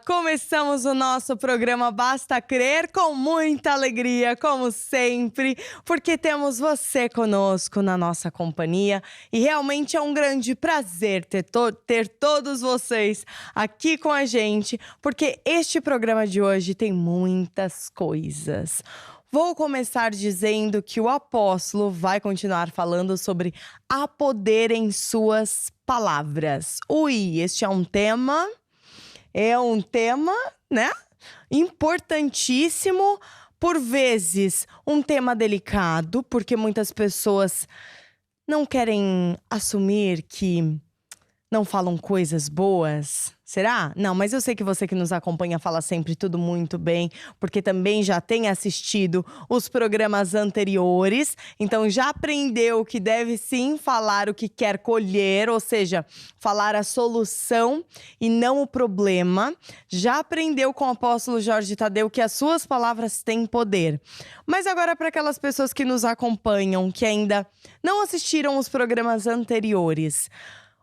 Começamos o nosso programa Basta Crer com muita alegria, como sempre, porque temos você conosco na nossa companhia e realmente é um grande prazer ter todos vocês aqui com a gente, porque este programa de hoje tem muitas coisas. Vou começar dizendo que o apóstolo vai continuar falando sobre há poder em suas palavras. Ui, este é um tema, né? Importantíssimo, por vezes um tema delicado, porque muitas pessoas não querem assumir que não falam coisas boas. Será? Não, mas eu sei que você que nos acompanha fala sempre tudo muito bem, porque também já tem assistido os programas anteriores, então já aprendeu que deve sim falar o que quer colher, ou seja, falar a solução e não o problema. Já aprendeu com o apóstolo Jorge Tadeu que as suas palavras têm poder. Mas agora, para aquelas pessoas que nos acompanham, que ainda não assistiram os programas anteriores,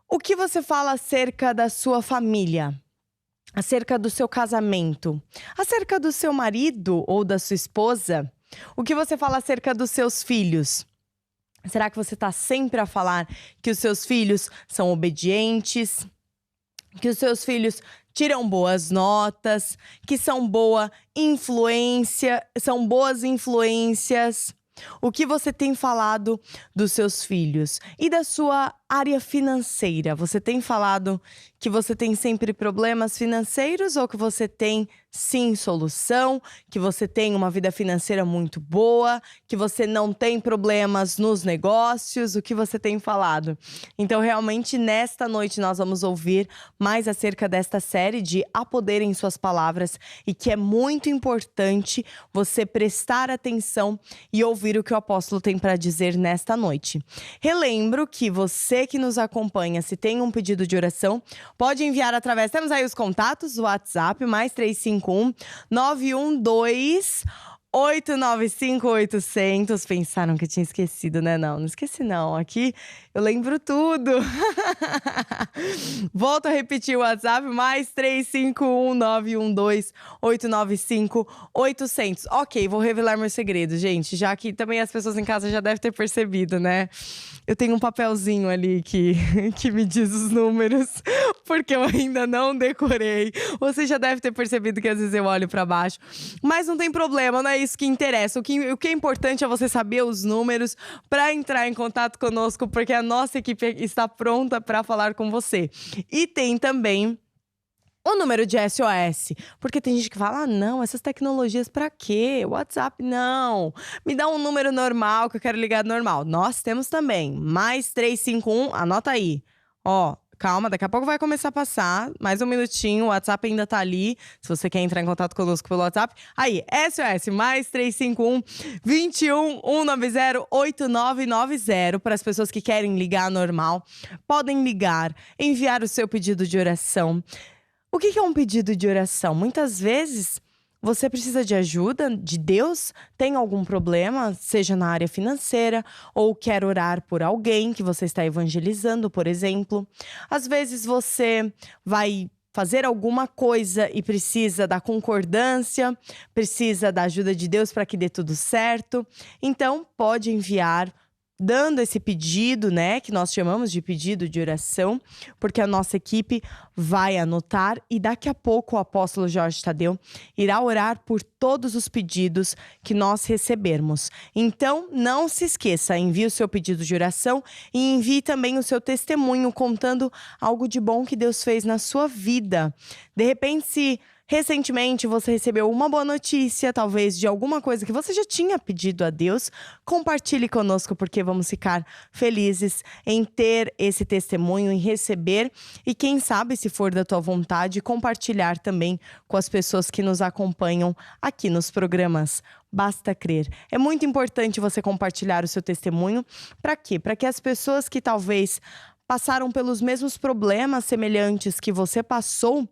o que você fala acerca da sua família? Acerca do seu casamento? Acerca do seu marido ou da sua esposa? O que você fala acerca dos seus filhos? Será que você está sempre a falar que os seus filhos são obedientes? Que os seus filhos tiram boas notas? Que são boas influências? O que você tem falado dos seus filhos? E da sua área financeira? Você tem falado que você tem sempre problemas financeiros ou que você tem, sim, solução? Que você tem uma vida financeira muito boa? Que você não tem problemas nos negócios? O que você tem falado? Então, realmente, nesta noite nós vamos ouvir mais acerca desta série de Há Poder em Suas Palavras e que é muito importante você prestar atenção e ouvir o que o apóstolo tem para dizer nesta noite. Relembro que você que nos acompanha, se tem um pedido de oração, pode enviar através, temos aí os contatos, o WhatsApp, mais 351 912 895 800. Pensaram que eu tinha esquecido, né? Não esqueci não. Aqui eu lembro tudo. Volto a repetir o WhatsApp, mais 351 912 895 800. Ok, vou revelar meu segredo, gente. Já que também as pessoas em casa já devem ter percebido, né? Eu tenho um papelzinho ali que me diz os números, porque eu ainda não decorei. Você já deve ter percebido que às vezes eu olho pra baixo. Mas não tem problema, não é isso que interessa. O que é importante é você saber os números para entrar em contato conosco, porque a nossa equipe está pronta para falar com você. E tem também o número de SOS, porque tem gente que fala, não, essas tecnologias pra quê? WhatsApp, não. Me dá um número normal, que eu quero ligar normal. Nós temos também, mais 351, anota aí. Ó, calma, daqui a pouco vai começar a passar, mais um minutinho, o WhatsApp ainda tá ali, se você quer entrar em contato conosco pelo WhatsApp. Aí, SOS, mais 351 21 190 8990, para as pessoas que querem ligar normal, podem ligar, enviar o seu pedido de oração. O que é um pedido de oração? Muitas vezes você precisa de ajuda de Deus, tem algum problema, seja na área financeira, ou quer orar por alguém que você está evangelizando, por exemplo. Às vezes você vai fazer alguma coisa e precisa da concordância, precisa da ajuda de Deus para que dê tudo certo. Então, pode enviar dando esse pedido, né, que nós chamamos de pedido de oração, porque a nossa equipe vai anotar e daqui a pouco o apóstolo Jorge Tadeu irá orar por todos os pedidos que nós recebermos. Então, não se esqueça, envie o seu pedido de oração e envie também o seu testemunho contando algo de bom que Deus fez na sua vida. De repente, se recentemente você recebeu uma boa notícia, talvez de alguma coisa que você já tinha pedido a Deus, compartilhe conosco, porque vamos ficar felizes em ter esse testemunho, em receber e quem sabe, se for da tua vontade, compartilhar também com as pessoas que nos acompanham aqui nos programas Basta Crer. É muito importante você compartilhar o seu testemunho. Para quê? Para que as pessoas que talvez passaram pelos mesmos problemas semelhantes que você passou,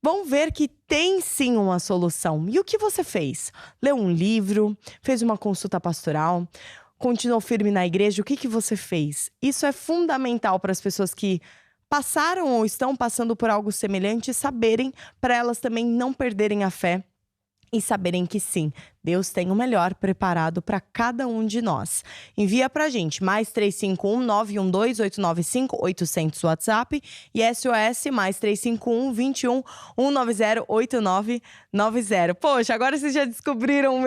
vão ver que tem sim uma solução. E o que você fez? Leu um livro? Fez uma consulta pastoral? Continuou firme na igreja? O que você fez? Isso é fundamental para as pessoas que passaram ou estão passando por algo semelhante saberem, para elas também não perderem a fé e saberem que sim, Deus tem o melhor preparado para cada um de nós. Envia pra gente, mais 351-912-895-800 WhatsApp e SOS, mais 351-21-190-8990. Poxa, agora vocês já descobriram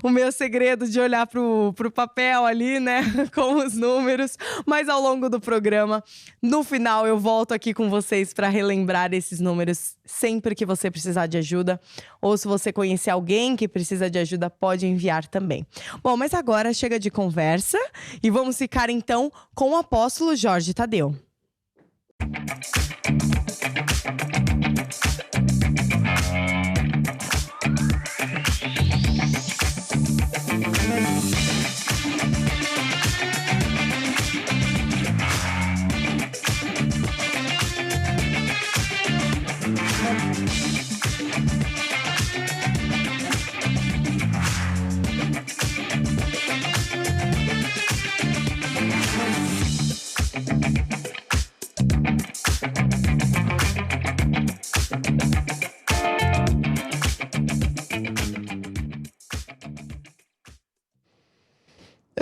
o meu segredo de olhar pro papel ali, né, com os números. Mas ao longo do programa, no final, eu volto aqui com vocês para relembrar esses números sempre que você precisar de ajuda. Ou se você conhecer alguém que precisa de ajuda, pode enviar também. Bom, mas agora chega de conversa e vamos ficar então com o apóstolo Jorge Tadeu.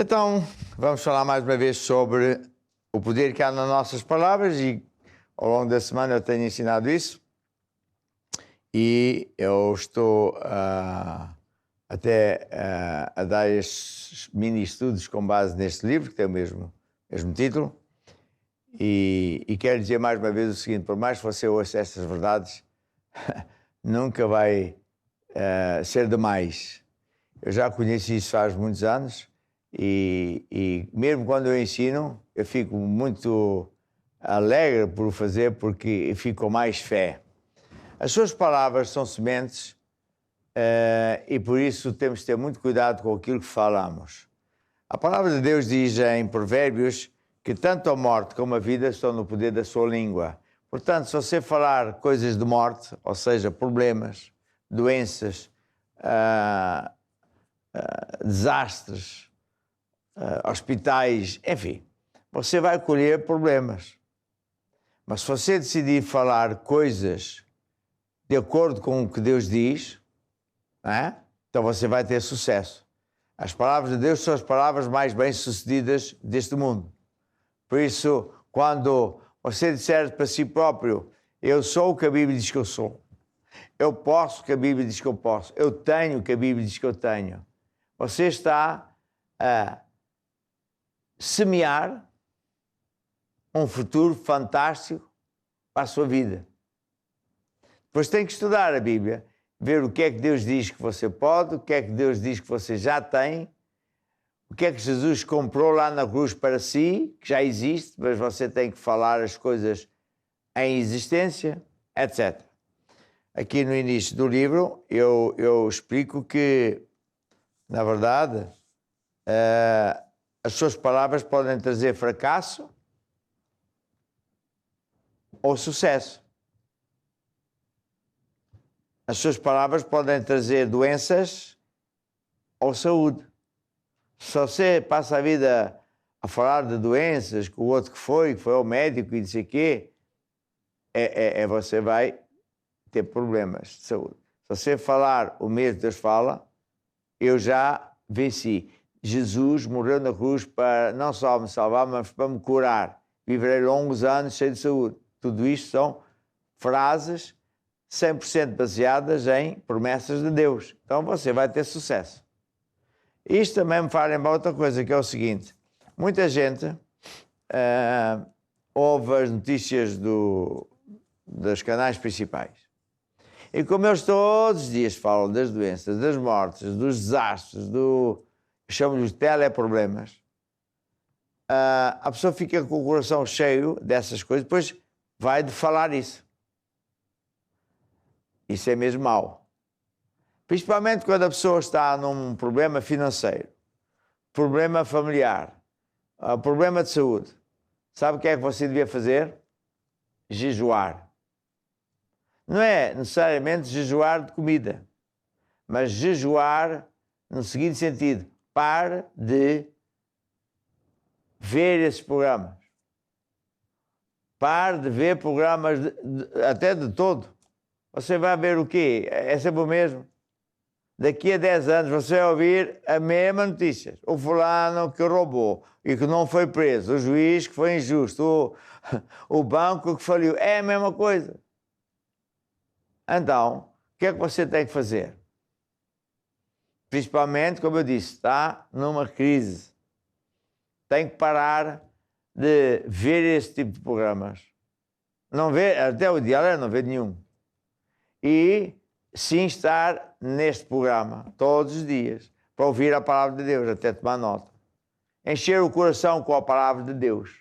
Então, vamos falar mais uma vez sobre o poder que há nas nossas palavras e ao longo da semana eu tenho ensinado isso e eu estou até a dar estes mini estudos com base neste livro, que tem o mesmo título e quero dizer mais uma vez o seguinte: por mais que você ouça estas verdades, nunca vai ser demais. Eu já conheci isso faz muitos anos. E mesmo quando eu ensino, eu fico muito alegre por o fazer, porque eu fico com mais fé. As suas palavras são sementes e por isso temos de ter muito cuidado com aquilo que falamos. A palavra de Deus diz em Provérbios que tanto a morte como a vida estão no poder da sua língua. Portanto, se você falar coisas de morte, ou seja, problemas, doenças, desastres, hospitais, enfim, você vai colher problemas. Mas se você decidir falar coisas de acordo com o que Deus diz, então você vai ter sucesso. As palavras de Deus são as palavras mais bem-sucedidas deste mundo. Por isso, quando você disser para si próprio: eu sou o que a Bíblia diz que eu sou, eu posso o que a Bíblia diz que eu posso, eu tenho o que a Bíblia diz que eu tenho, você está a semear um futuro fantástico para a sua vida. Depois tem que estudar a Bíblia, ver o que é que Deus diz que você pode, o que é que Deus diz que você já tem, o que é que Jesus comprou lá na cruz para si, que já existe, mas você tem que falar as coisas em existência, etc. Aqui no início do livro eu explico que, na verdade, as suas palavras podem trazer fracasso ou sucesso. As suas palavras podem trazer doenças ou saúde. Se você passa a vida a falar de doenças, que o outro que foi ao médico e disse quê, você vai ter problemas de saúde. Se você falar o mesmo Deus fala, eu já venci. Jesus morreu na cruz para não só me salvar, mas para me curar. Viverei longos anos cheio de saúde. Tudo isto são frases 100% baseadas em promessas de Deus. Então você vai ter sucesso. Isto também me faz lembrar outra coisa, que é o seguinte: muita gente ouve as notícias dos canais principais. E como eles todos os dias falam das doenças, das mortes, dos desastres, chamam-lhe de teleproblemas, a pessoa fica com o coração cheio dessas coisas, depois vai de falar isso. Isso é mesmo mau. Principalmente quando a pessoa está num problema financeiro, problema familiar, problema de saúde. Sabe o que é que você devia fazer? Jejuar. Não é necessariamente jejuar de comida, mas jejuar no seguinte sentido: pare de ver esses programas. Pare de ver programas até de todo. Você vai ver o quê? É sempre o mesmo. Daqui a 10 anos você vai ouvir a mesma notícia. O fulano que roubou e que não foi preso. O juiz que foi injusto. O banco que faliu. É a mesma coisa. Então, o que é que você tem que fazer? Principalmente, como eu disse, está numa crise. Tem que parar de ver esse tipo de programas. Não ver, até o ideal é não ver nenhum. E sim estar neste programa todos os dias para ouvir a palavra de Deus, até tomar nota. Encher o coração com a palavra de Deus.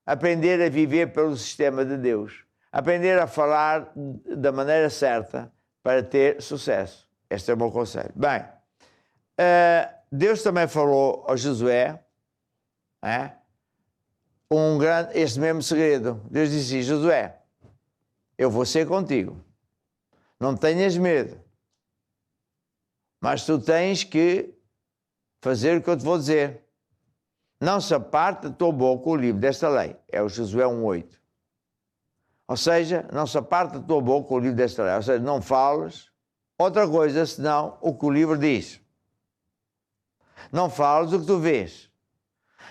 Aprender a viver pelo sistema de Deus. Aprender a falar da maneira certa para ter sucesso. Este é o meu conselho. Bem, Deus também falou a Josué, este mesmo segredo. Deus disse: Josué, eu vou ser contigo. Não tenhas medo. Mas tu tens que fazer o que eu te vou dizer. Não se aparte da tua boca o livro desta lei. É o Josué 1:8. Ou seja, não se aparte da tua boca o livro desta lei. Ou seja, não fales outra coisa senão o que o livro diz. Não fales o que tu vês.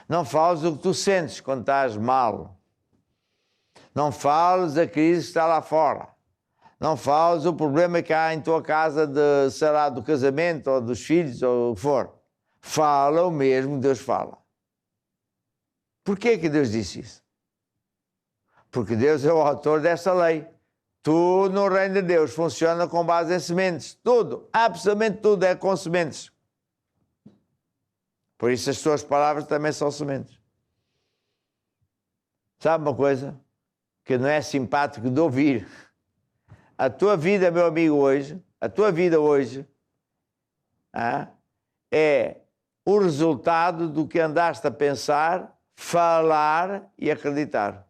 Não fales o que tu sentes quando estás mal. Não fales a crise que está lá fora. Não fales o problema que há em tua casa, sei lá, do casamento, ou dos filhos, ou o que for. Fala o mesmo que Deus fala. Porquê que Deus disse isso? Porque Deus é o autor dessa lei. Tudo no reino de Deus funciona com base em sementes. Tudo, absolutamente tudo é com sementes. Por isso as tuas palavras também são sementes. Sabe uma coisa que não é simpático de ouvir? A tua vida, meu amigo, hoje, a tua vida hoje é o resultado do que andaste a pensar, falar e acreditar.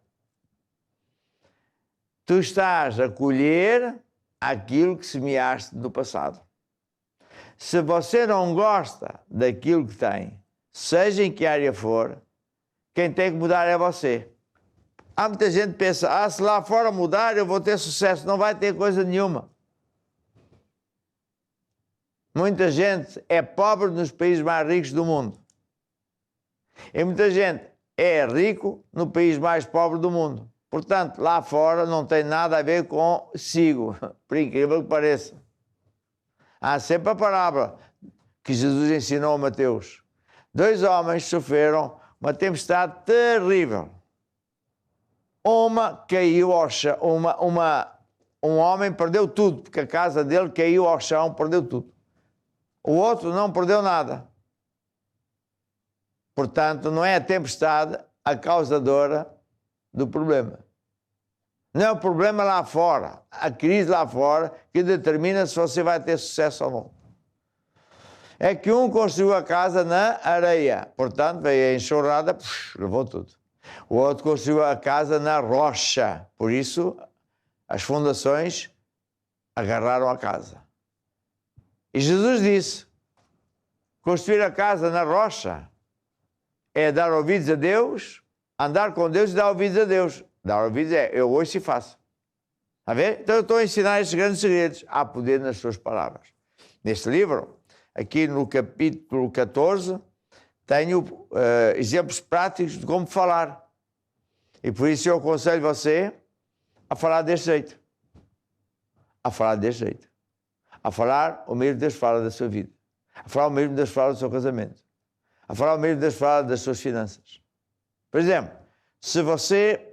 Tu estás a colher aquilo que semeaste no passado. Se você não gosta daquilo que tem, seja em que área for, quem tem que mudar é você. Há muita gente que pensa, se lá fora mudar eu vou ter sucesso. Não vai ter coisa nenhuma. Muita gente é pobre nos países mais ricos do mundo. E muita gente é rico no país mais pobre do mundo. Portanto, lá fora não tem nada a ver consigo, por incrível que pareça. Há sempre a parábola que Jesus ensinou a Mateus. 2 homens sofreram uma tempestade terrível. Uma caiu ao chão, um homem perdeu tudo, porque a casa dele caiu ao chão, perdeu tudo. O outro não perdeu nada. Portanto, não é a tempestade a causadora do problema. Não é o problema lá fora, a crise lá fora, que determina se você vai ter sucesso ou não. É que um construiu a casa na areia, portanto, veio a enxurrada, levou tudo. O outro construiu a casa na rocha, por isso as fundações agarraram a casa. E Jesus disse, construir a casa na rocha é dar ouvidos a Deus, andar com Deus e dar ouvidos a Deus. Dar ouvidos é, eu ouço e faço. Está a ver? Então eu estou a ensinar estes grandes segredos. Há poder nas suas palavras. Neste livro, aqui no capítulo 14, tenho exemplos práticos de como falar. E por isso eu aconselho você a falar deste jeito. A falar deste jeito. A falar o mesmo que Deus fala da sua vida. A falar o mesmo que Deus fala do seu casamento. A falar o mesmo que Deus fala das suas finanças. Por exemplo, se você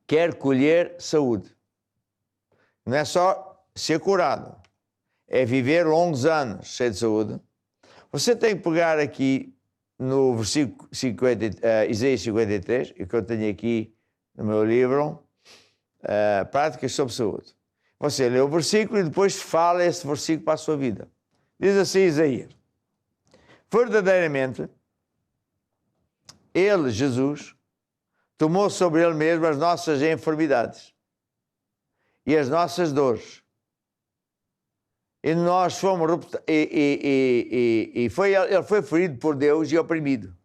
quer colher saúde, não é só ser curado, é viver longos anos cheio de saúde, você tem que pegar aqui no versículo 50, Isaías 53, que eu tenho aqui no meu livro, Práticas sobre Saúde. Você lê o versículo e depois fala esse versículo para a sua vida. Diz assim Isaías: verdadeiramente, ele, Jesus, tomou sobre ele mesmo as nossas enfermidades e as nossas dores. E nós fomos... ele foi ferido por Deus e oprimido.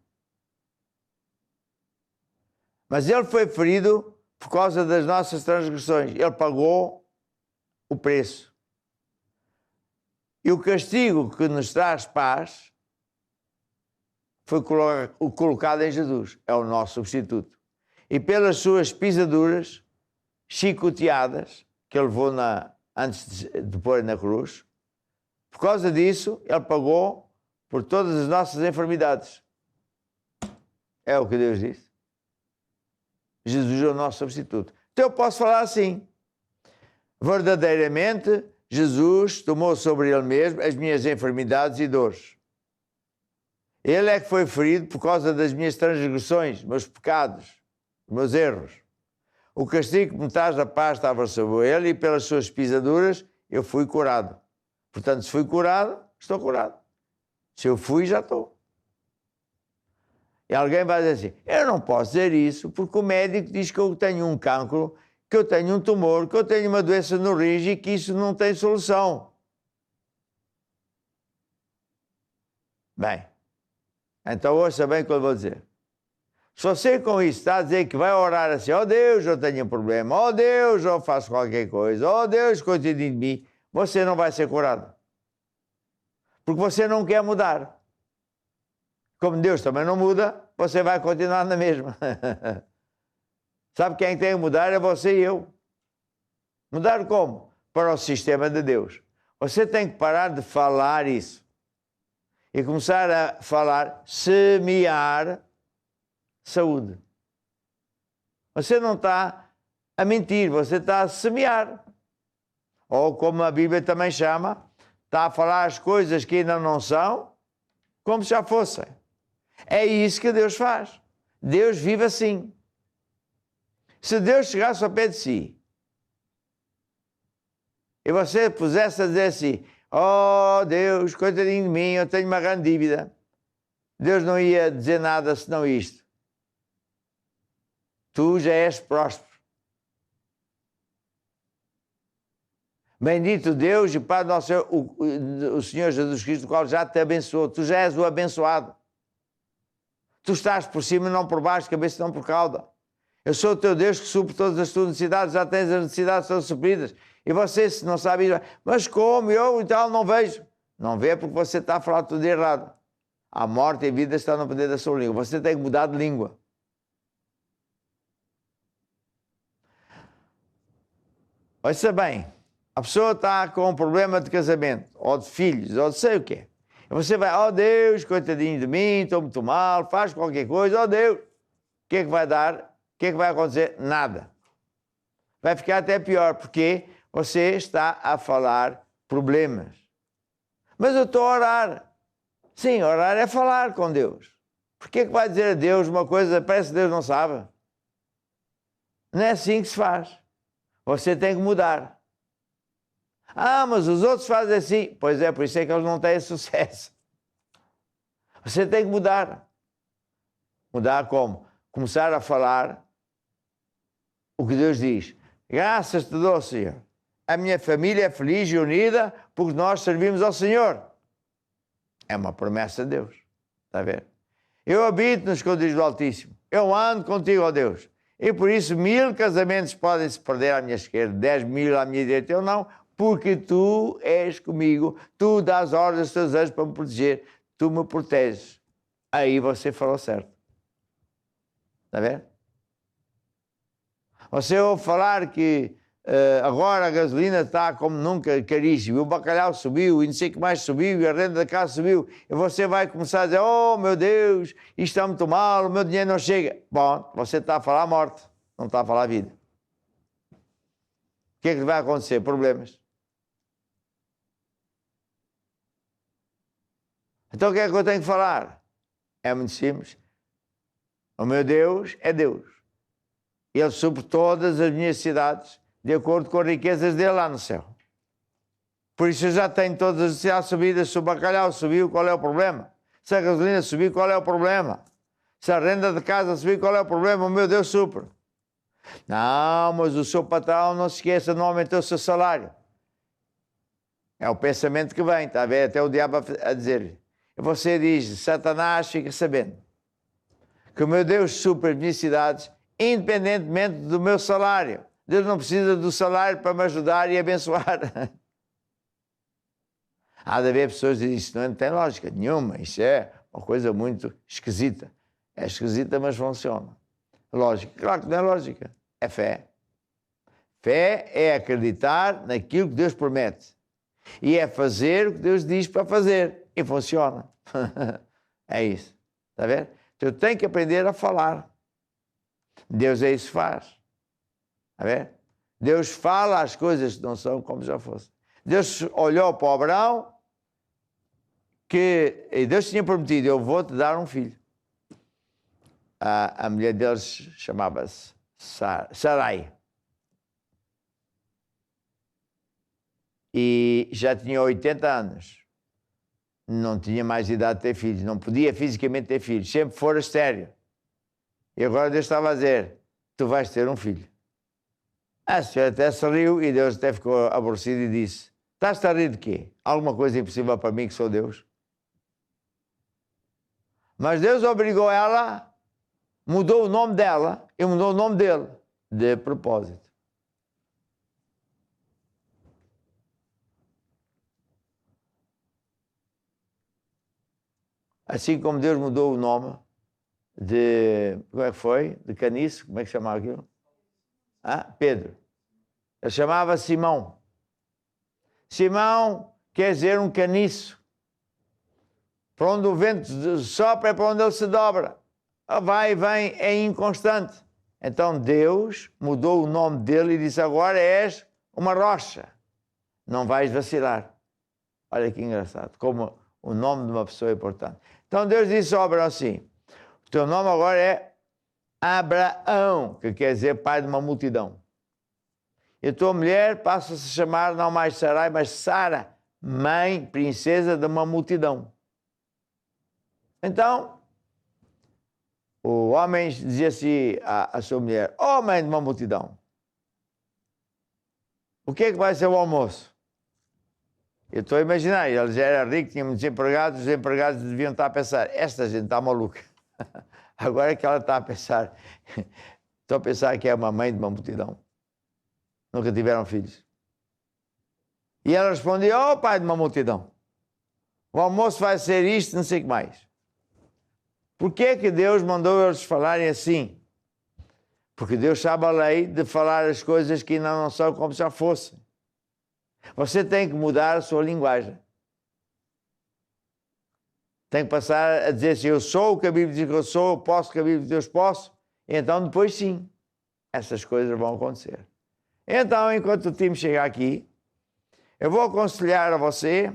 Mas ele foi ferido por causa das nossas transgressões. Ele pagou o preço. E o castigo que nos traz paz foi colocado em Jesus. É o nosso substituto. E pelas suas pisaduras, chicoteadas, que ele levou antes de pôr na cruz, por causa disso, ele pagou por todas as nossas enfermidades. É o que Deus disse. Jesus é o nosso substituto. Então eu posso falar assim: verdadeiramente, Jesus tomou sobre ele mesmo as minhas enfermidades e dores. Ele é que foi ferido por causa das minhas transgressões, meus pecados, meus erros. O castigo que me traz a paz estava sobre ele e pelas suas pisaduras eu fui curado. Portanto, se fui curado, estou curado. Se eu fui, já estou. E alguém vai dizer assim: eu não posso dizer isso porque o médico diz que eu tenho um cancro, que eu tenho um tumor, que eu tenho uma doença no rins e que isso não tem solução. Bem, então ouça bem o que eu vou dizer. Se você com isso está a dizer que vai orar assim: ó Deus, eu tenho um problema, ó Deus, eu faço qualquer coisa, ó Deus, cuide de mim, você não vai ser curado. Porque você não quer mudar. Como Deus também não muda, você vai continuar na mesma. Sabe quem tem que mudar? É você e eu. Mudar como? Para o sistema de Deus. Você tem que parar de falar isso. E começar a falar, semear saúde. Você não está a mentir, você está a semear. Ou como a Bíblia também chama, está a falar as coisas que ainda não são, como se já fossem. É isso que Deus faz. Deus vive assim. Se Deus chegasse ao pé de si e você pusesse a dizer assim: ó Deus, coitadinho de mim, eu tenho uma grande dívida. Deus não ia dizer nada senão isto: tu já és próspero. Bendito Deus e Pai nosso, o Senhor Jesus Cristo, o qual já te abençoou. Tu já és o abençoado. Tu estás por cima e não por baixo, cabeça não por cauda. Eu sou o teu Deus que supre todas as tuas necessidades, já tens as necessidades todas supridas. E você, se não sabe, mas como eu e tal, não vejo. Não vê porque você está a falar tudo errado. A morte e a vida estão no poder da sua língua. Você tem que mudar de língua. Ouça bem, a pessoa está com um problema de casamento, ou de filhos, ou de sei o quê. E você vai: ó Deus, coitadinho de mim, estou muito mal, faz qualquer coisa, ó Deus. O que é que vai dar? O que é que vai acontecer? Nada. Vai ficar até pior, porque você está a falar problemas. Mas eu estou a orar. Sim, orar é falar com Deus. Por que é que vai dizer a Deus uma coisa, parece que Deus não sabe? Não é assim que se faz. Você tem que mudar. Ah, mas os outros fazem assim. Pois é, por isso é que eles não têm sucesso. Você tem que mudar. Mudar como? Começar a falar o que Deus diz. Graças te dou, Senhor. A minha família é feliz e unida porque nós servimos ao Senhor. É uma promessa de Deus. Está a ver? Eu habito nos esconderijos do Altíssimo. Eu ando contigo, ó Deus. E por isso 1000 casamentos podem se perder à minha esquerda, 10.000 à minha direita. Eu não, porque tu és comigo. Tu dás ordens aos teus anjos para me proteger. Tu me proteges. Aí você falou certo. Está a ver? Você ouve falar que agora a gasolina está como nunca caríssimo, o bacalhau subiu e não sei o que mais subiu e a renda da casa subiu, e você vai começar a dizer: oh meu Deus, isto está muito mal, o meu dinheiro não chega. Bom, você está a falar a morte, não está a falar a vida. O que é que vai acontecer? Problemas. Então o que é que eu tenho que falar? É muito simples. O meu Deus é Deus. Ele supre todas as minhas necessidades de acordo com as riquezas dele lá no céu. Por isso eu já tenho todas as necessidades subidas. Se o bacalhau subiu, qual é o problema? Se a gasolina subiu, qual é o problema? Se a renda de casa subiu, qual é o problema? O meu Deus supre. Não, mas o seu patrão, não se esqueça, não aumentou o seu salário. É o pensamento que vem, está a ver? Até o diabo a dizer-lhe. E você diz: Satanás, fica sabendo que o meu Deus supre as minhas necessidades independentemente do meu salário. Deus não precisa do salário para me ajudar e abençoar. Há de haver pessoas que dizem, isso não tem lógica nenhuma, isso é uma coisa muito esquisita. É esquisita, mas funciona. Lógica, claro que não é lógica, é fé. Fé é acreditar naquilo que Deus promete. E é fazer o que Deus diz para fazer. E funciona. É isso. Está a ver? Então eu tenho que aprender a falar. Deus é isso que faz. Está a ver? Deus fala as coisas que não são como já fossem. Deus olhou para o Abraão e Deus tinha prometido, eu vou-te dar um filho. A mulher deles chamava-se Sarai. E já tinha 80 anos. Não tinha mais idade de ter filhos. Não podia fisicamente ter filhos. Sempre fora estéril. E agora Deus estava a dizer, tu vais ter um filho. A senhora até se riu e Deus até ficou aborrecido e disse, estás-te a rir de quê? Alguma coisa impossível para mim que sou Deus? Mas Deus obrigou ela, mudou o nome dela e mudou o nome dele, de propósito. Assim como Deus mudou o nome de, como é que foi? De caniço, como é que chamava aquilo? Pedro. Ele chamava Simão. Simão quer dizer um caniço. Para onde o vento sopra é para onde ele se dobra. Vai e vem, é inconstante. Então Deus mudou o nome dele e disse, agora és uma rocha. Não vais vacilar. Olha que engraçado, como o nome de uma pessoa é importante. Então Deus disse ao Abraão assim, o teu nome agora é Abraão, que quer dizer pai de uma multidão. E a tua mulher passa a se chamar não mais Sarai, mas Sara, mãe, princesa de uma multidão. Então, o homem dizia assim à sua mulher, ó mãe de uma multidão, o que é que vai ser o almoço? Eu estou a imaginar, ele já era rico, tinha muitos empregados, os empregados deviam estar a pensar, esta gente está maluca. Agora é que ela está a pensar, estou a pensar que é uma mãe de uma multidão. Nunca tiveram filhos. E ela respondia, ó pai de uma multidão, o almoço vai ser isto, não sei o que mais. Por que é que Deus mandou eles falarem assim? Porque Deus sabe a lei de falar as coisas que ainda não são como já fossem. Você tem que mudar a sua linguagem. Tem que passar a dizer assim, eu sou o que a Bíblia diz que eu sou, eu posso o que a Bíblia diz que eu posso. Então depois sim, essas coisas vão acontecer. Então, enquanto o time chegar aqui, eu vou aconselhar a você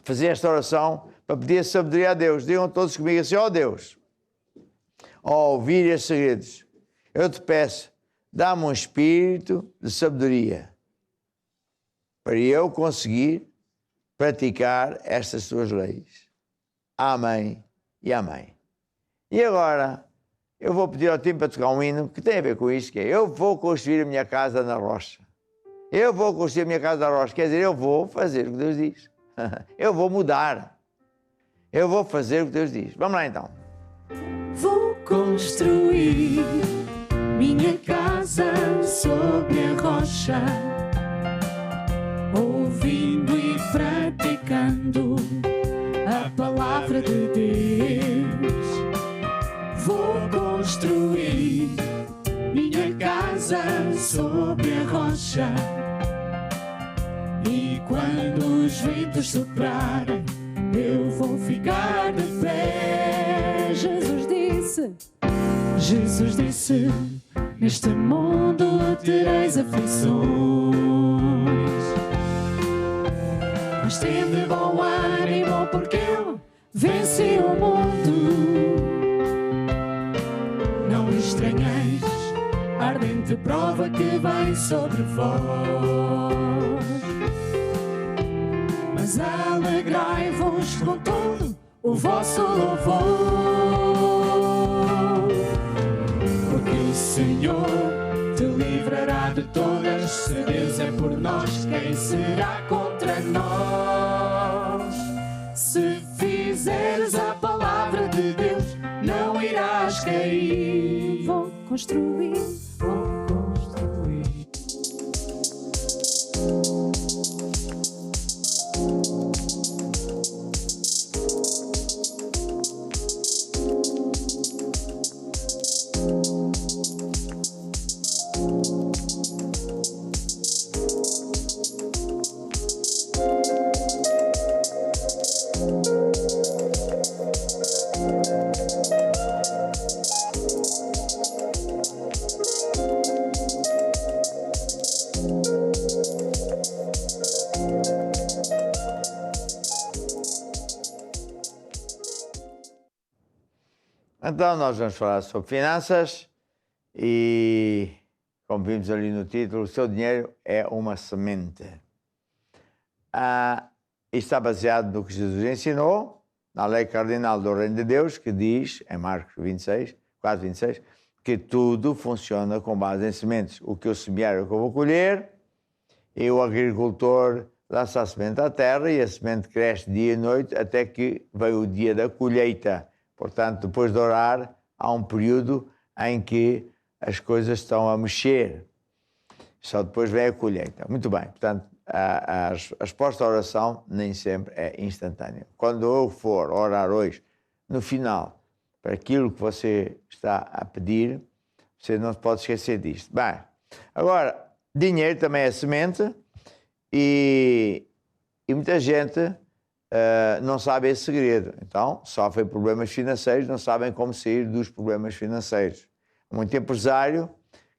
fazer esta oração para pedir a sabedoria a Deus. Digam todos comigo assim, ó Deus, ao ouvir estes segredos, eu te peço, dá-me um espírito de sabedoria para eu conseguir praticar estas tuas leis. Amém e amém. E agora, eu vou pedir ao time para tocar um hino que tem a ver com isto, que é, eu vou construir a minha casa na rocha. Eu vou construir a minha casa na rocha, quer dizer, eu vou fazer o que Deus diz. Eu vou mudar. Eu vou fazer o que Deus diz. Vamos lá então. Vou construir minha casa sobre a rocha, ouvindo e praticando a palavra de Deus. Vou construir minha casa sobre a rocha, e quando os ventos soprarem, eu vou ficar de pé. Jesus disse, neste mundo tereis aflições, mas tende bom ânimo, porque eu venci o mundo. Não estranheis a ardente prova que vem sobre vós, mas alegrai-vos com todo o vosso louvor, porque o Senhor te livrará de todas. Se Deus é por nós, quem será contra nós? Se fizeres a palavra de Deus, não irás cair. Vou construir, Então, nós vamos falar sobre finanças e, como vimos ali no título, o seu dinheiro é uma semente. Isto está baseado no que Jesus ensinou, na lei cardinal do Reino de Deus, que diz, em Marcos 26, 4:26, que tudo funciona com base em sementes. O que eu semear é o que eu vou colher, e o agricultor lança a semente à terra e a semente cresce dia e noite até que vem o dia da colheita. Portanto, depois de orar, há um período em que as coisas estão a mexer. Só depois vem a colheita. Muito bem. Portanto, a resposta à oração nem sempre é instantânea. Quando eu for orar hoje, no final, para aquilo que você está a pedir, você não pode esquecer disto. Bem, agora, dinheiro também é semente e muita gente não sabe esse segredo. Então, sofrem problemas financeiros, não sabem como sair dos problemas financeiros. Muito empresário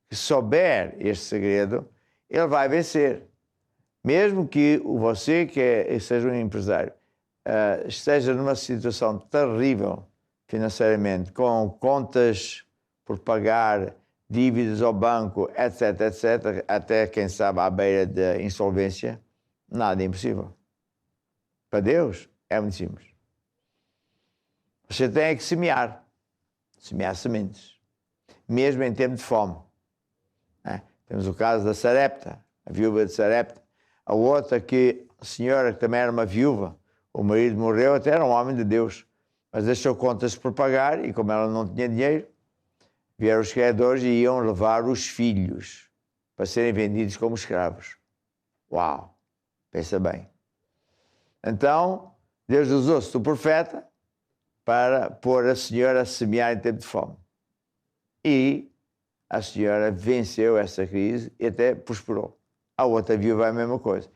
que souber este segredo, ele vai vencer. Mesmo que você, seja um empresário, esteja numa situação terrível financeiramente, com contas por pagar, dívidas ao banco, etc., etc., até, quem sabe, à beira da insolvência, nada é impossível. Para Deus é muito simples. Você tem que semear sementes, mesmo em tempo de fome. Temos o caso da Sarepta, a viúva de Sarepta. A outra a senhora que também era uma viúva, o marido morreu, até era um homem de Deus, mas deixou contas por pagar e como ela não tinha dinheiro, vieram os credores e iam levar os filhos para serem vendidos como escravos. Uau! Pensa bem. Então, Deus usou-se do profeta para pôr a senhora a semear em tempo de fome. E a senhora venceu essa crise e até prosperou. A outra viúva é a mesma coisa.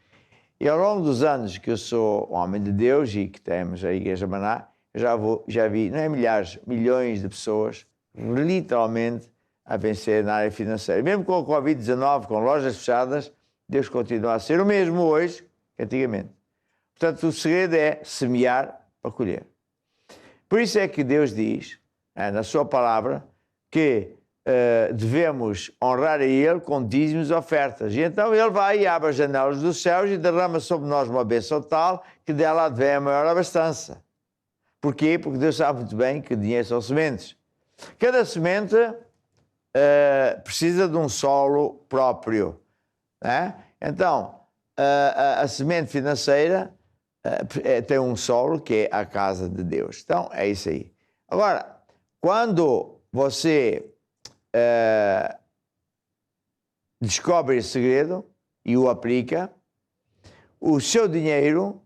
E ao longo dos anos que eu sou homem de Deus e que temos a Igreja Maná, já vi, não é milhares, milhões de pessoas literalmente a vencer na área financeira. Mesmo com o Covid-19, com lojas fechadas, Deus continua a ser o mesmo hoje que antigamente. Portanto, o segredo é semear para colher. Por isso é que Deus diz, na sua palavra, que devemos honrar a Ele com dízimos e ofertas. E então Ele vai e abre as janelas dos céus e derrama sobre nós uma bênção tal que dela advém a maior abastança. Porquê? Porque Deus sabe muito bem que dinheiro são sementes. Cada semente precisa de um solo próprio. Então, a semente financeira tem um solo que é a casa de Deus. Então, é isso aí. Agora, quando você descobre esse segredo e o aplica, o seu dinheiro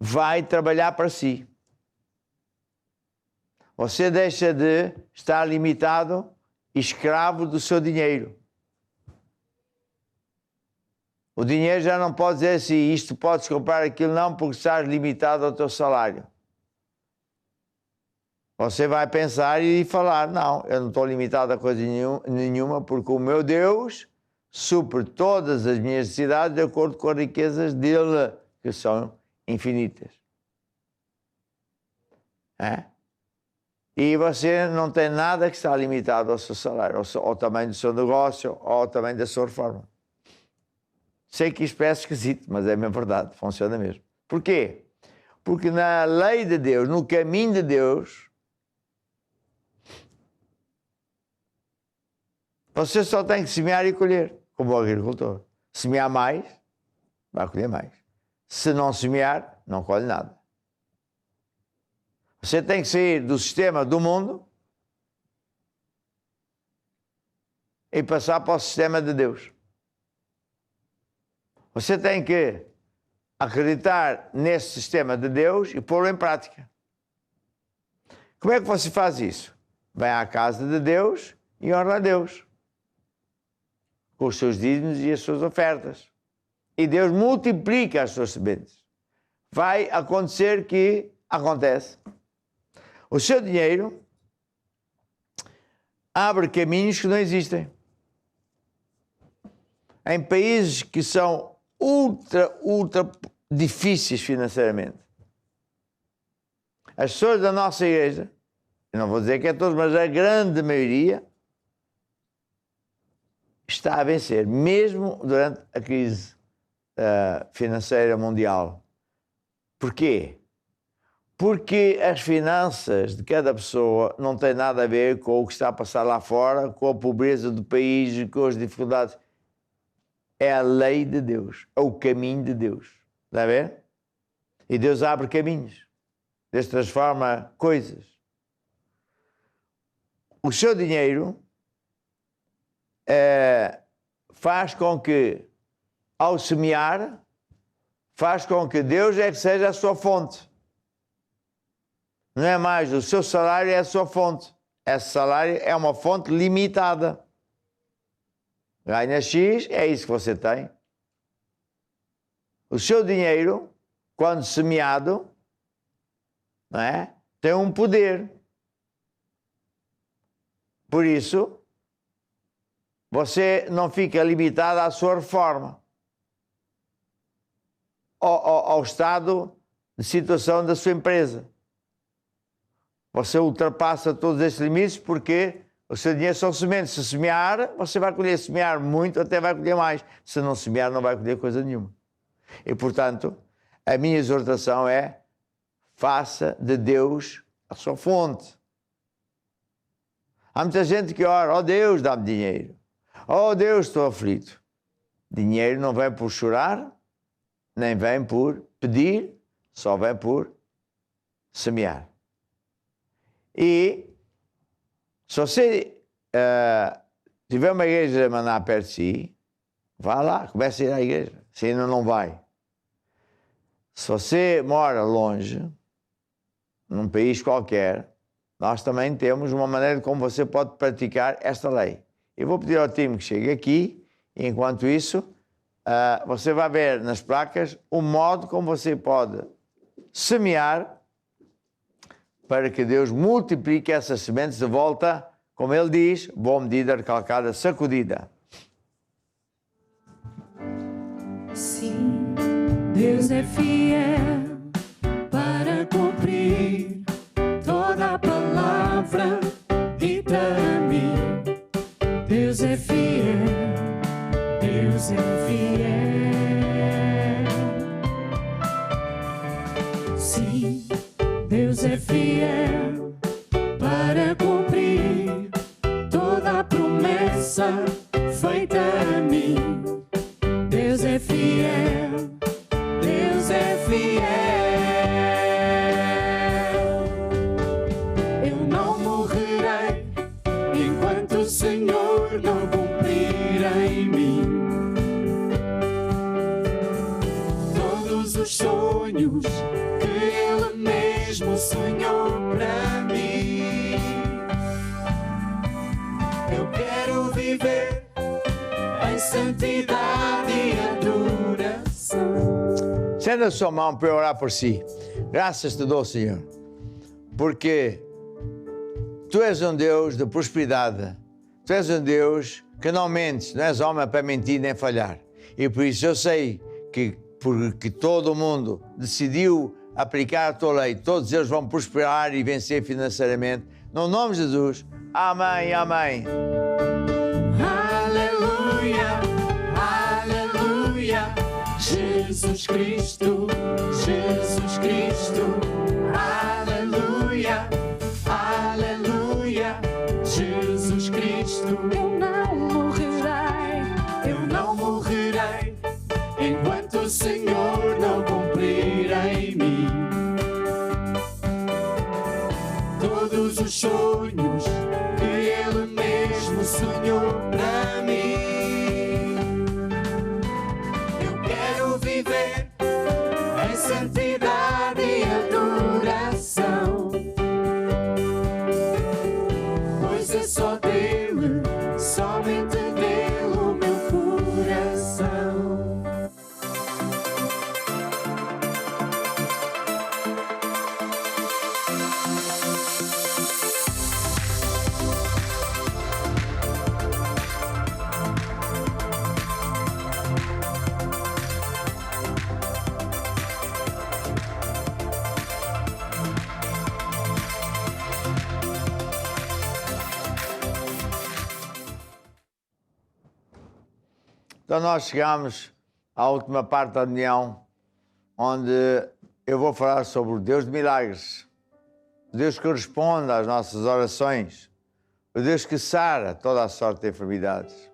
vai trabalhar para si. Você deixa de estar limitado, escravo do seu dinheiro. O dinheiro já não pode dizer assim, isto podes comprar, aquilo não, porque estás limitado ao teu salário. Você vai pensar e falar, não, eu não estou limitado a coisa nenhuma, porque o meu Deus supre todas as minhas necessidades de acordo com as riquezas dele, que são infinitas. E você não tem nada que está limitado ao seu salário, ao tamanho do seu negócio, ou ao tamanho da sua reforma. Sei que isto parece esquisito, mas é mesmo verdade, funciona mesmo. Porquê? Porque na lei de Deus, no caminho de Deus, você só tem que semear e colher, como o agricultor. Semear mais, vai colher mais. Se não semear, não colhe nada. Você tem que sair do sistema do mundo e passar para o sistema de Deus. Você tem que acreditar nesse sistema de Deus e pô-lo em prática. Como é que você faz isso? Vai à casa de Deus e honra a Deus com os seus dízimos e as suas ofertas. E Deus multiplica as suas sementes. Vai acontecer que acontece. O seu dinheiro abre caminhos que não existem. Em países que são ultra difíceis financeiramente. As pessoas da nossa igreja, eu não vou dizer que é todos, mas a grande maioria está a vencer, mesmo durante a crise financeira mundial. Porquê? Porque as finanças de cada pessoa não têm nada a ver com o que está a passar lá fora, com a pobreza do país, com as dificuldades. É a lei de Deus, é o caminho de Deus. Está a ver? E Deus abre caminhos. Deus transforma coisas. O seu dinheiro faz com que, ao semear, faz com que Deus é que seja a sua fonte. Não é mais o seu salário, é a sua fonte. Esse salário é uma fonte limitada. Ganha X, é isso que você tem. O seu dinheiro, quando semeado, não é? Tem um poder. Por isso, você não fica limitado à sua reforma, ao estado de situação da sua empresa. Você ultrapassa todos esses limites porque o seu dinheiro são sementes. Se semear, você vai colher. Semear muito, até vai colher mais. Se não semear, não vai colher coisa nenhuma. E, portanto, a minha exortação é: faça de Deus a sua fonte. Há muita gente que ora: oh Deus, dá-me dinheiro. Oh Deus, estou aflito. Dinheiro não vem por chorar, nem vem por pedir, só vem por semear. E se você tiver uma igreja a mandar perto de si, vá lá, comece a ir à igreja. Se ainda não vai. Se você mora longe, num país qualquer, nós também temos uma maneira de como você pode praticar esta lei. Eu vou pedir ao time que chegue aqui, e enquanto isso, você vai ver nas placas o modo como você pode semear para que Deus multiplique essas sementes de volta, como ele diz, boa medida, recalcada, sacudida. Sim, Deus é fiel para cumprir toda a palavra dita a mim. Deus é fiel, Deus é fiel. Sim, Deus é fiel para cumprir toda a promessa feita a mim. Deus é fiel, Deus é fiel. Eu não morrerei enquanto o Senhor não cumprir em mim todos os sonhos que Ele mesmo sonhou para mim. Eu quero viver em santidade e adoração. Estenda a sua mão para eu orar por si. Graças te dou, Senhor, porque Tu és um Deus de prosperidade. Tu és um Deus que não mentes, não és homem para mentir nem falhar. E por isso eu sei que porque todo mundo decidiu aplicar a Tua lei, todos eles vão prosperar e vencer financeiramente. No nome de Jesus. Amém, amém. Aleluia, aleluia, Jesus Cristo, Jesus Cristo. Aleluia, aleluia, Jesus Cristo. Eu não morrerei enquanto o Senhor não cumprir em mim todos os sonhos que Ele mesmo sonhou para mim. Então nós chegamos à última parte da reunião, onde eu vou falar sobre o Deus de milagres, o Deus que responde às nossas orações, o Deus que sara toda a sorte de enfermidades,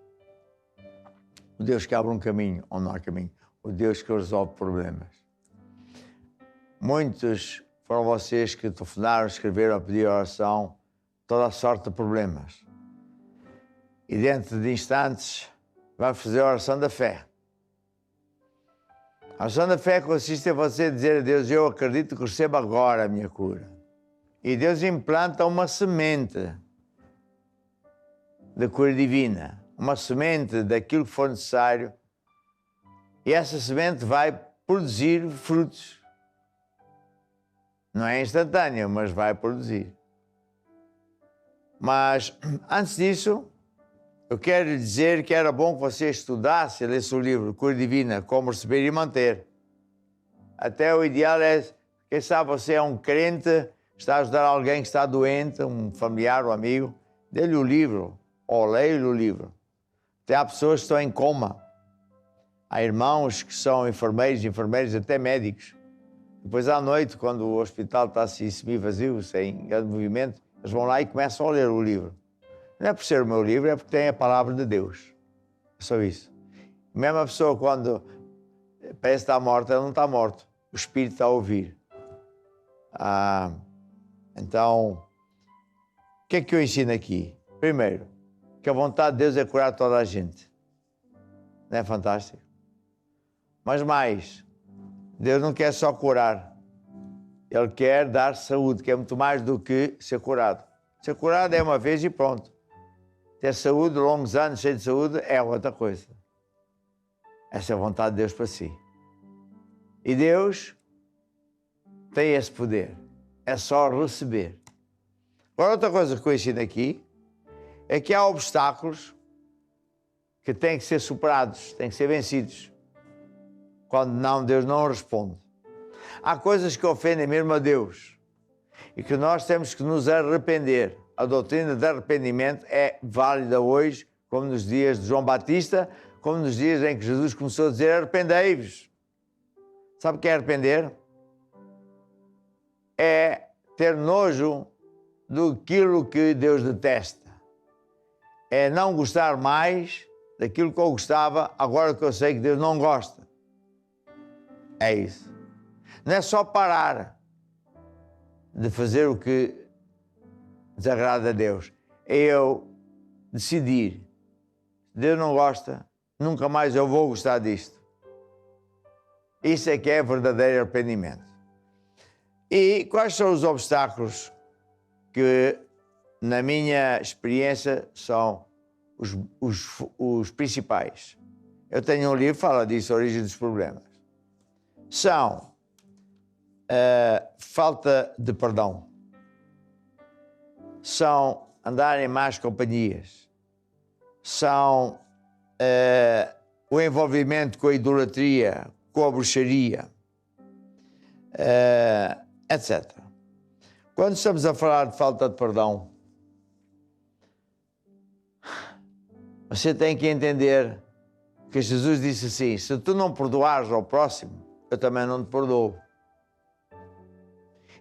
o Deus que abre um caminho onde não há caminho, o Deus que resolve problemas. Muitos foram vocês que telefonaram, escreveram, pediram oração, toda a sorte de problemas. E dentro de instantes vamos fazer a oração da fé. A oração da fé consiste em você dizer a Deus: eu acredito que recebo agora a minha cura. E Deus implanta uma semente da cura divina, uma semente daquilo que for necessário, e essa semente vai produzir frutos. Não é instantâneo, mas vai produzir. Mas, antes disso, eu quero lhe dizer que era bom que você estudasse e lesse o livro Cura Divina, Como Receber e Manter. Até o ideal é, quem sabe você é um crente, está a ajudar alguém que está doente, um familiar, um amigo, dê-lhe o livro, ou leia-lhe o livro. Até há pessoas que estão em coma. Há irmãos que são enfermeiros, até médicos. Depois à noite, quando o hospital está assim semi-vazio, sem grande movimento, eles vão lá e começam a ler o livro. Não é por ser o meu livro, é porque tem a palavra de Deus. É só isso. Mesmo a pessoa, quando parece estar morta, ela não está morta. O Espírito está a ouvir. Então, o que é que eu ensino aqui? Primeiro, que a vontade de Deus é curar toda a gente. Não é fantástico? Mas mais, Deus não quer só curar. Ele quer dar saúde, que é muito mais do que ser curado. Ser curado é uma vez e pronto. Ter saúde, longos anos cheio de saúde, é outra coisa. Essa é a vontade de Deus para si. E Deus tem esse poder. É só receber. Agora, outra coisa que eu ensino aqui é que há obstáculos que têm que ser superados, têm que ser vencidos. Quando não, Deus não responde. Há coisas que ofendem mesmo a Deus e que nós temos que nos arrepender. A doutrina de arrependimento é válida hoje, como nos dias de João Batista, como nos dias em que Jesus começou a dizer: arrependei-vos. Sabe o que é arrepender? É ter nojo daquilo que Deus detesta. É não gostar mais daquilo que eu gostava, agora que eu sei que Deus não gosta. É isso. Não é só parar de fazer o que desagrada a Deus. É eu decidir. Deus não gosta, nunca mais eu vou gostar disto. Isso é que é verdadeiro arrependimento. E quais são os obstáculos que, na minha experiência, são os principais? Eu tenho um livro que fala disso, A Origem dos Problemas. São falta de perdão. São andar em más companhias. São o envolvimento com a idolatria, com a bruxaria, etc. Quando estamos a falar de falta de perdão, você tem que entender que Jesus disse assim: se tu não perdoares ao próximo, eu também não te perdoo.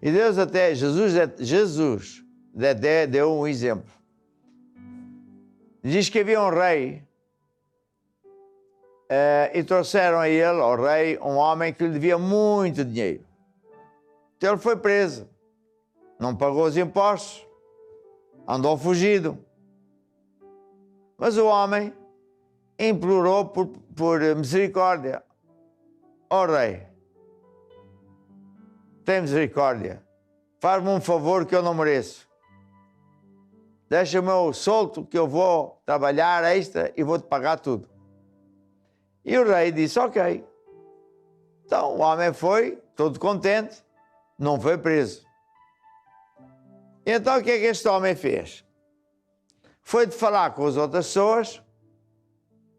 E Deus até, Jesus até deu um exemplo. Diz que havia um rei e trouxeram a ele, ao rei, um homem que lhe devia muito dinheiro. Então ele foi preso, não pagou os impostos, andou fugido. Mas o homem implorou por misericórdia. Ó rei, tem misericórdia, faz-me um favor que eu não mereço. Deixa-me eu solto que eu vou trabalhar extra e vou-te pagar tudo. E o rei disse: ok. Então o homem foi, todo contente, não foi preso. E então o que é que este homem fez? Foi de falar com as outras pessoas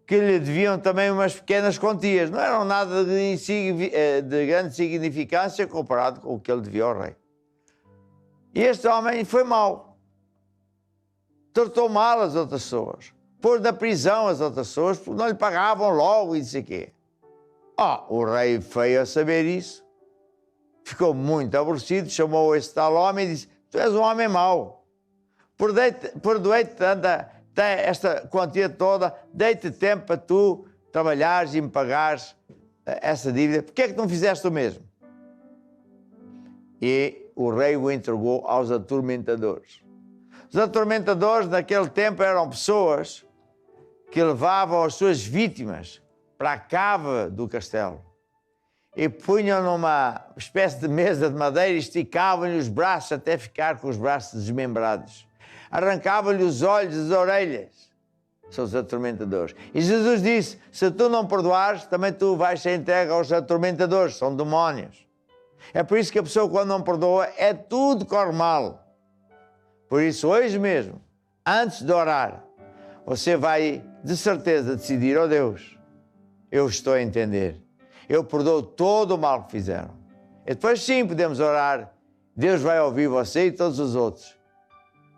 que lhe deviam também umas pequenas quantias. Não eram nada de grande significância comparado com o que ele devia ao rei. E este homem foi mau. Tratou mal as outras pessoas. pôr na prisão as outras pessoas porque não lhe pagavam logo e disse o quê. O rei veio a saber isso, ficou muito aborrecido, chamou esse tal homem e disse: tu és um homem mau, perdoei-te esta quantia toda, dei-te tempo para tu trabalhares e me pagares essa dívida, porque é que não fizeste o mesmo? E o rei o entregou aos atormentadores. Os atormentadores naquele tempo eram pessoas que levavam as suas vítimas para a cava do castelo e punham numa espécie de mesa de madeira e esticavam-lhe os braços até ficar com os braços desmembrados. Arrancavam-lhe os olhos, as orelhas. São os atormentadores. E Jesus disse: se tu não perdoares, também tu vais ser entregue aos atormentadores. São demónios. É por isso que a pessoa, quando não perdoa, tudo corre mal. Por isso, hoje mesmo, antes de orar, você vai, de certeza, decidir: oh Deus, eu estou a entender. Eu perdoo todo o mal que fizeram. E depois sim podemos orar. Deus vai ouvir você e todos os outros.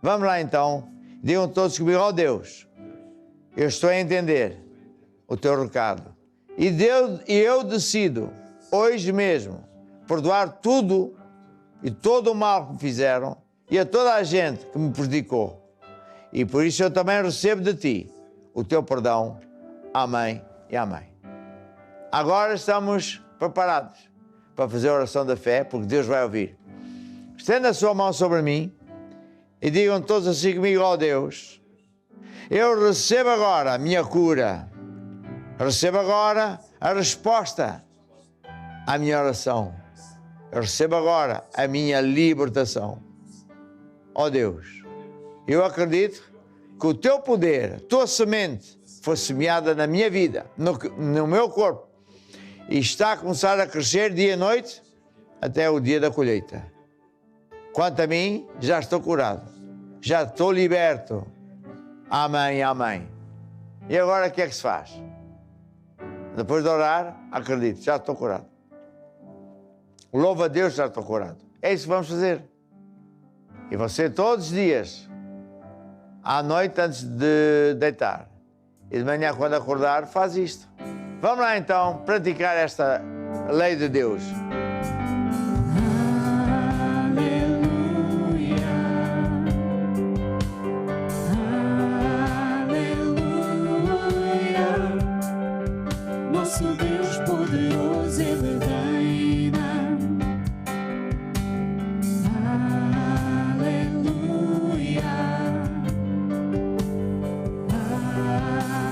Vamos lá então. Digam todos comigo: oh Deus, eu estou a entender o teu recado. E eu decido, hoje mesmo, perdoar tudo e todo o mal que me fizeram e a toda a gente que me prejudicou. E por isso eu também recebo de ti o teu perdão. Amém e amém. Agora estamos preparados para fazer a oração da fé, porque Deus vai ouvir. Estenda a sua mão sobre mim e digam todos assim comigo: ó Deus, eu recebo agora a minha cura, recebo agora a resposta à minha oração, eu recebo agora a minha libertação. Ó Deus, eu acredito que o teu poder, a tua semente, foi semeada na minha vida, no meu corpo, e está a começar a crescer dia e noite até o dia da colheita. Quanto a mim, já estou curado, já estou liberto. Amém, amém. E agora o que é que se faz? Depois de orar, acredito, já estou curado. Louva a Deus, já estou curado. É isso que vamos fazer. E você todos os dias, à noite antes de deitar e de manhã quando acordar, faz isto. Vamos lá então praticar esta lei de Deus. Nosso Deus poderoso, Ele reina. Aleluia.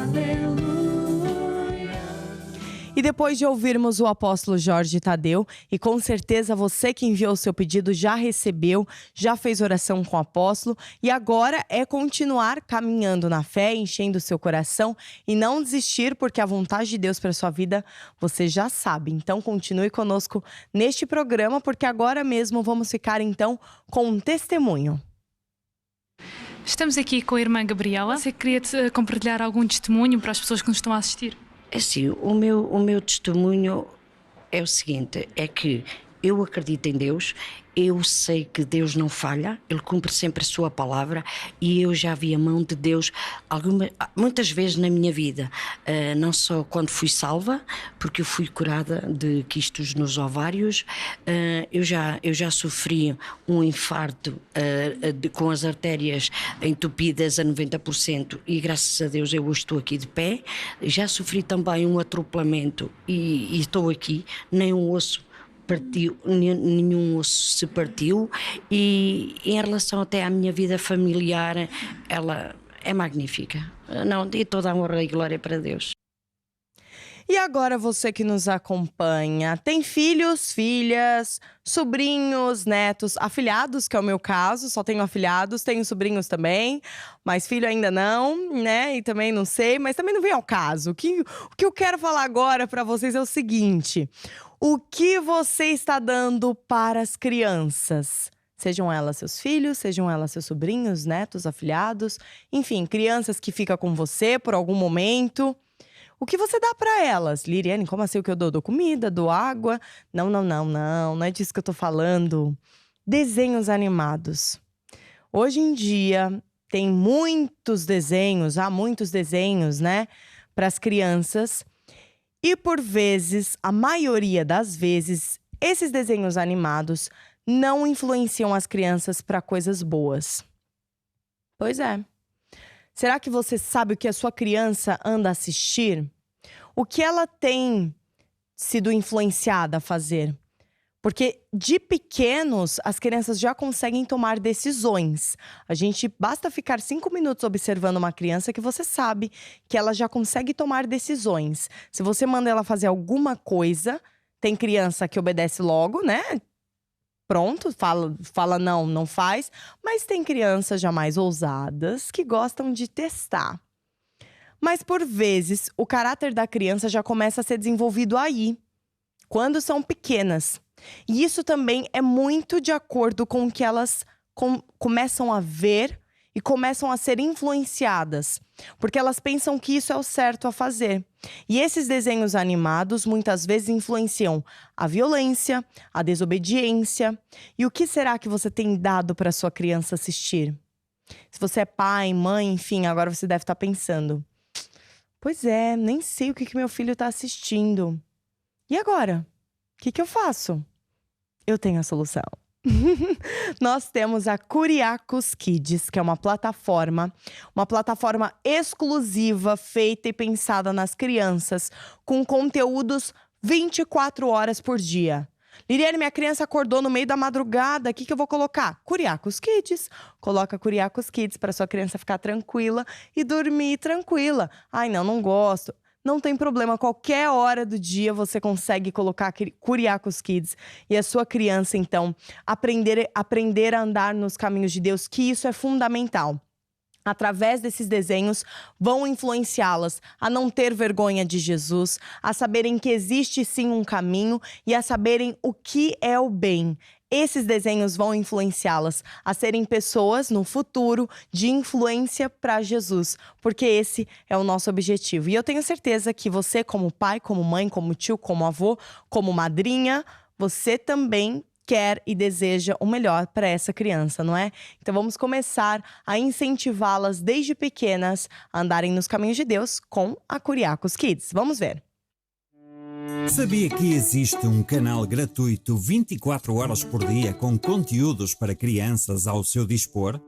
Aleluia. E depois de ouvirmos o apóstolo Jorge Tadeu, e com certeza você que enviou o seu pedido já recebeu, já fez oração com o apóstolo, e agora é continuar caminhando na fé, enchendo o seu coração e não desistir, porque a vontade de Deus para sua vida você já sabe. Então continue conosco neste programa, porque agora mesmo vamos ficar então com um testemunho. Estamos aqui com a irmã Gabriela. Você queria compartilhar algum testemunho para as pessoas que nos estão a assistir? Assim, o meu testemunho é o seguinte, é que eu acredito em Deus, eu sei que Deus não falha, Ele cumpre sempre a sua palavra e eu já vi a mão de Deus muitas vezes na minha vida, não só quando fui salva, porque eu fui curada de quistos nos ovários, eu já sofri um infarto com as artérias entupidas a 90% e graças a Deus eu estou aqui de pé, já sofri também um atropelamento e estou aqui, nem um osso partiu, nenhum osso se partiu e em relação até à minha vida familiar, ela é magnífica. Não, de toda a honra e glória para Deus. E agora você que nos acompanha, tem filhos, filhas, sobrinhos, netos, afilhados, que é o meu caso, só tenho afilhados, tenho sobrinhos também, mas filho ainda não, né? E também não sei, mas também não vem ao caso. O que eu quero falar agora para vocês é o seguinte: o que você está dando para as crianças? Sejam elas seus filhos, sejam elas seus sobrinhos, netos, afilhados, enfim, crianças que ficam com você por algum momento. O que você dá para elas? Liriane, como assim o que eu dou? Dou comida, dou água? Não é disso que eu tô falando. Desenhos animados. Hoje em dia, tem muitos desenhos, há muitos desenhos, né, para as crianças. E por vezes, a maioria das vezes, esses desenhos animados não influenciam as crianças para coisas boas. Pois é. Será que você sabe o que a sua criança anda a assistir? O que ela tem sido influenciada a fazer? Porque de pequenos, as crianças já conseguem tomar decisões. Basta ficar 5 minutos observando uma criança que você sabe que ela já consegue tomar decisões. Se você manda ela fazer alguma coisa, tem criança que obedece logo, né? Pronto, fala não, não faz. Mas tem crianças já mais ousadas que gostam de testar. Mas por vezes, o caráter da criança já começa a ser desenvolvido aí, quando são pequenas. E isso também é muito de acordo com o que elas começam a ver e começam a ser influenciadas. Porque elas pensam que isso é o certo a fazer. E esses desenhos animados muitas vezes influenciam a violência, a desobediência. E o que será que você tem dado para sua criança assistir? Se você é pai, mãe, enfim, agora você deve estar pensando: pois é, nem sei o que meu filho está assistindo. E agora? O que eu faço? Eu tenho a solução. Nós temos a Curiacos Kids, que é uma plataforma exclusiva, feita e pensada nas crianças, com conteúdos 24 horas por dia. Liriane, minha criança acordou no meio da madrugada, o que eu vou colocar? Curiacos Kids. Coloca Curiacos Kids para sua criança ficar tranquila e dormir tranquila. Ai, não gosto. Não tem problema, qualquer hora do dia você consegue colocar Curiacos Kids e a sua criança, então, aprender a andar nos caminhos de Deus, que isso é fundamental. Através desses desenhos, vão influenciá-las a não ter vergonha de Jesus, a saberem que existe sim um caminho e a saberem o que é o bem. Esses desenhos vão influenciá-las a serem pessoas no futuro de influência para Jesus, porque esse é o nosso objetivo. E eu tenho certeza que você, como pai, como mãe, como tio, como avô, como madrinha, você também quer e deseja o melhor para essa criança, não é? Então vamos começar a incentivá-las desde pequenas a andarem nos caminhos de Deus com a Curiacos Kids. Vamos ver. Sabia que existe um canal gratuito 24 horas por dia com conteúdos para crianças ao seu dispor?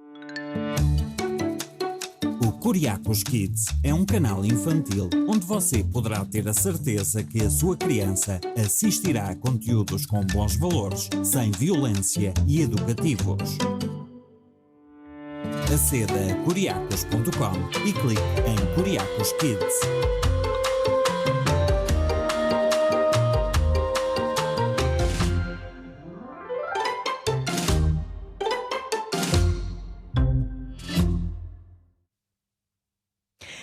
O Curiacos Kids é um canal infantil onde você poderá ter a certeza que a sua criança assistirá a conteúdos com bons valores, sem violência e educativos. Aceda a curiacos.com e clique em Curiacos Kids.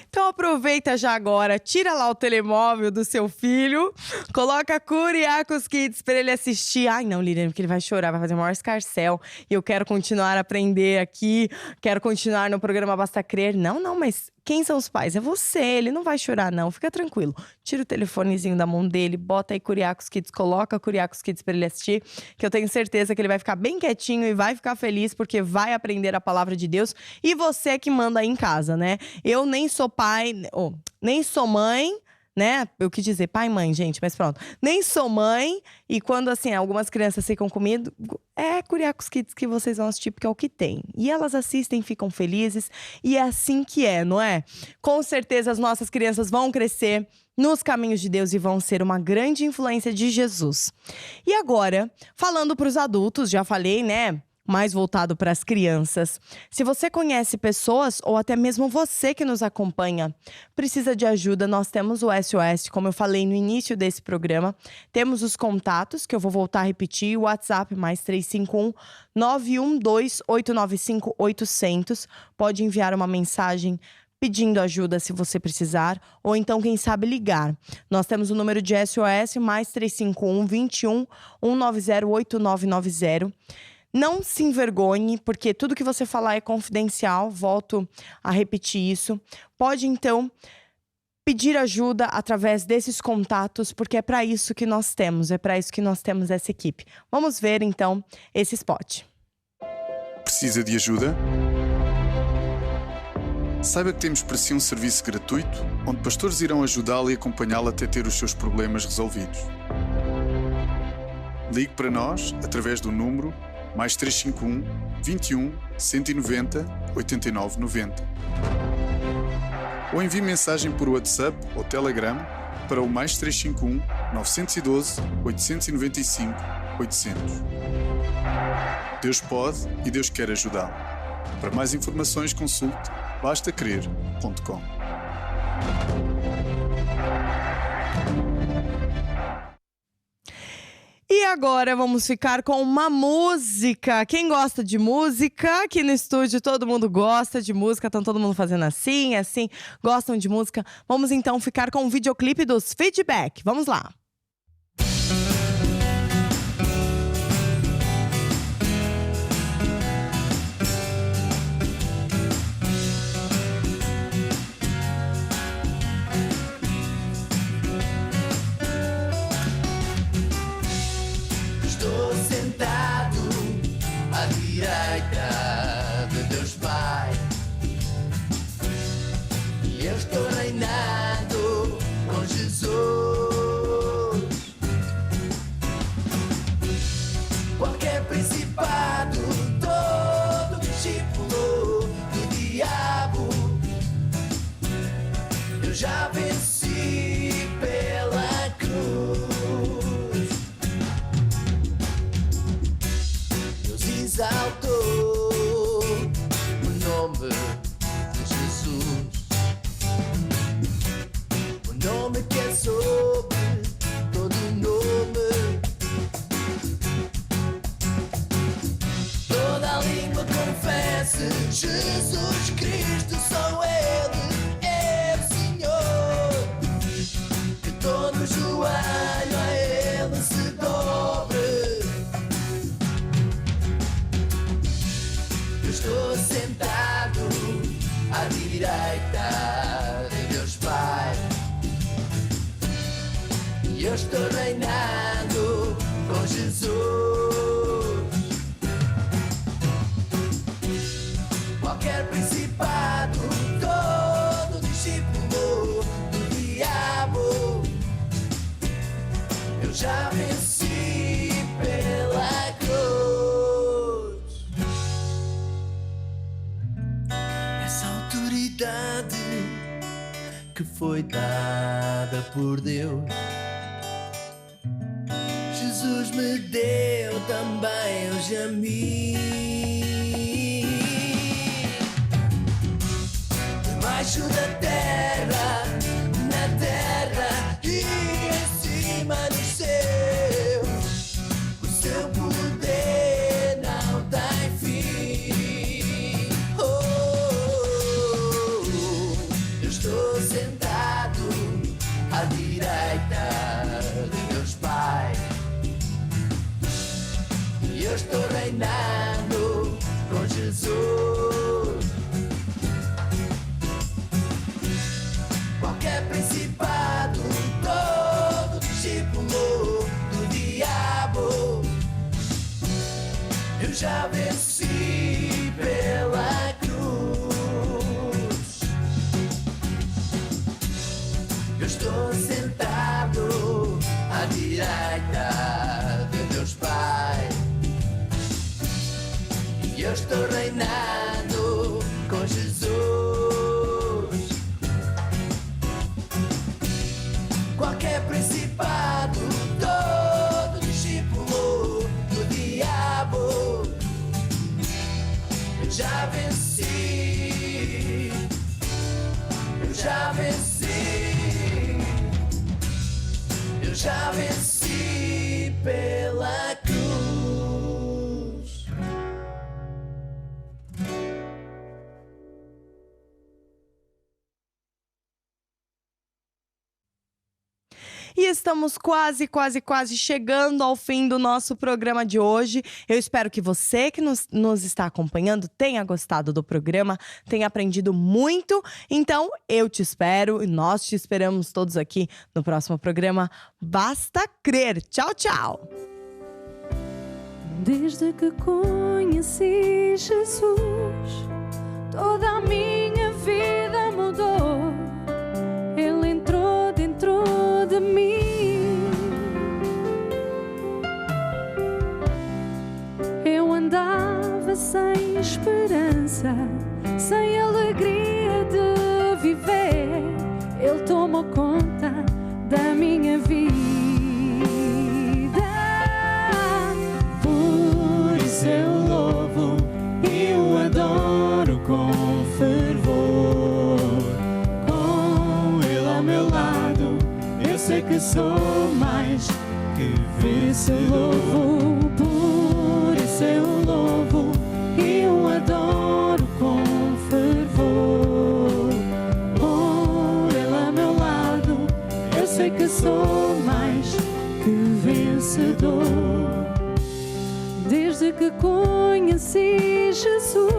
Então aproveita já agora, tira lá o telemóvel do seu filho, coloca Curiacos Kids para ele assistir. Ai não, Liliane, porque ele vai chorar, vai fazer o maior escarcéu. E eu quero continuar a aprender aqui, quero continuar no programa Basta Crer. Não, mas quem são os pais? É você, ele não vai chorar não, fica tranquilo. Tira o telefonezinho da mão dele, bota aí Curiacos Kids, coloca Curiacos Kids para ele assistir, que eu tenho certeza que ele vai ficar bem quietinho e vai ficar feliz, porque vai aprender a palavra de Deus. E você que manda aí em casa, né? Eu nem sou pai, nem sou mãe, né? Eu quis dizer pai e mãe, gente, mas pronto. Nem sou mãe, e quando, assim, algumas crianças ficam comigo, é Curiacos Kids que vocês vão assistir, porque é o que tem. E elas assistem, ficam felizes, e é assim que é, não é? Com certeza as nossas crianças vão crescer nos caminhos de Deus e vão ser uma grande influência de Jesus. E agora, falando para os adultos, já falei, né? Mais voltado para as crianças. Se você conhece pessoas, ou até mesmo você que nos acompanha, precisa de ajuda, nós temos o SOS, como eu falei no início desse programa. Temos os contatos, que eu vou voltar a repetir, o WhatsApp mais 351-912-895-800. Pode enviar uma mensagem pedindo ajuda se você precisar, ou então, quem sabe, ligar. Nós temos o número de SOS, mais 351-21-190-8990. Não se envergonhe, porque tudo que você falar é confidencial, volto a repetir isso. Pode, então, pedir ajuda através desses contatos, porque é para isso que nós temos, essa equipe. Vamos ver, então, esse spot. Precisa de ajuda? Saiba que temos para si um serviço gratuito, onde pastores irão ajudá-lo e acompanhá-lo até ter os seus problemas resolvidos. Ligue para nós através do número +351 21 190 89 90. Ou envie mensagem por WhatsApp ou Telegram para o +351 912 895 800. Deus pode e Deus quer ajudá-lo. Para mais informações, consulte bastacrer.com. E agora vamos ficar com uma música. Quem gosta de música? Aqui no estúdio todo mundo gosta de música. Estão todo mundo fazendo assim, gostam de música. Vamos então ficar com o videoclipe dos Feedback. Vamos lá. De Deus Pai, e eu estou reinando com Jesus. Qualquer principado, todo discípulo do diabo, eu já venci pela cruz. Deus exaltou o nome de Jesus, o nome que é sobre todo nome. Toda a língua confesse: Jesus Cristo, só Ele é o Senhor. Que todo joelho a Ele se dobre. Estou sentado à direita de Deus Pai, e eu estou reinando com Jesus. Qualquer principado, todo discípulo do diabo, eu já venci pela cruz. Essa autoridade que foi dada por Deus, Jesus me deu também hoje a mim. Debaixo da terra, na terra e em cima dos céus, o seu poder não tem fim. Eu estou sentado à direita de Deus Pai, e eu estou reinando com Jesus. Qualquer principado, todo discípulo do diabo, eu já venci pela cruz. Eu estou sentado à direita de Deus Pai, e eu estou reinando com Jesus. Qualquer principado, todo discípulo do diabo, eu já venci. Eu já venci. Eu já venci pela cruz. E estamos quase chegando ao fim do nosso programa de hoje. Eu espero que você que nos está acompanhando tenha gostado do programa, tenha aprendido muito. Então, eu te espero e nós te esperamos todos aqui no próximo programa Basta Crer. Tchau, tchau! Desde que conheci Jesus, toda a minha vida mudou. Ele entrou dentro de mim. Eu andava sem esperança, sem alegria de viver. Ele tomou conta da minha vida. Por isso eu louvo e o adoro com fervor. Com Ele ao meu lado, eu sei que sou mais que vencedor. Por isso eu louvo e o adoro com fervor. Com Ele ao meu lado, eu sei que sou mais que vencedor. Desde que conheci Jesus,